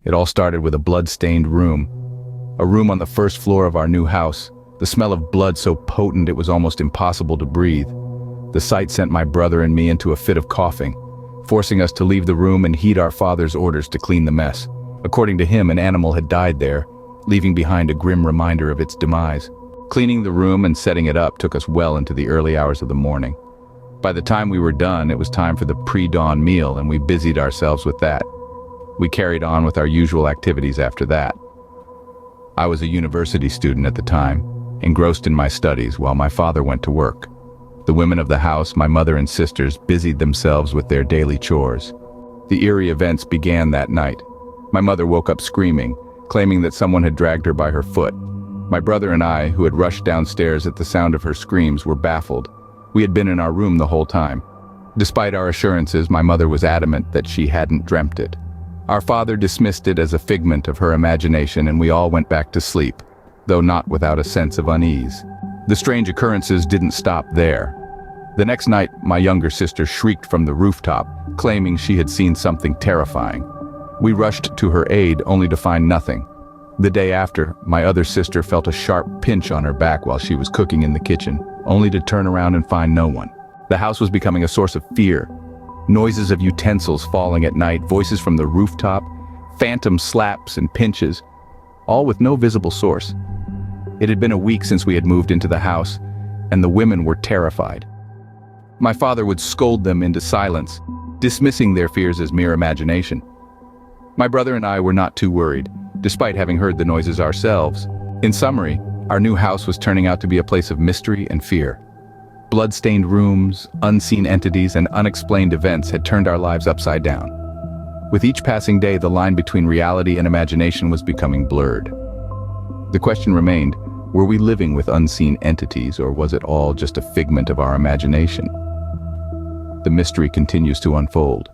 It all started with a blood-stained room. A room on the first floor of our new house. The smell of blood so potent it was almost impossible to breathe. The sight sent my brother and me into a fit of coughing, forcing us to leave the room and heed our father's orders to clean the mess. According to him, an animal had died there, leaving behind a grim reminder of its demise. Cleaning the room and setting it up took us well into the early hours of the morning. By the time we were done, it was time for the pre-dawn meal, and we busied ourselves with that. We carried on with our usual activities after that. I was a university student at the time, engrossed in my studies while my father went to work. The women of the house, my mother and sisters, busied themselves with their daily chores. The eerie events began that night. My mother woke up screaming, claiming that someone had dragged her by her foot. My brother and I, who had rushed downstairs at the sound of her screams, were baffled. We had been in our room the whole time. Despite our assurances, my mother was adamant that she hadn't dreamt it. Our father dismissed it as a figment of her imagination, and we all went back to sleep, though not without a sense of unease. The strange occurrences didn't stop there. The next night, my younger sister shrieked from the rooftop, claiming she had seen something terrifying. We rushed to her aid, only to find nothing. The day after, my other sister felt a sharp pinch on her back while she was cooking in the kitchen, only to turn around and find no one. The house was becoming a source of fear. Noises of utensils falling at night, voices from the rooftop, phantom slaps and pinches, all with no visible source. It had been a week since we had moved into the house, and the women were terrified. My father would scold them into silence, dismissing their fears as mere imagination. My brother and I were not too worried, despite having heard the noises ourselves. In summary, our new house was turning out to be a place of mystery and fear. Blood-stained rooms, unseen entities, and unexplained events had turned our lives upside down. With each passing day, the line between reality and imagination was becoming blurred. The question remained, were we living with unseen entities, or was it all just a figment of our imagination? The mystery continues to unfold.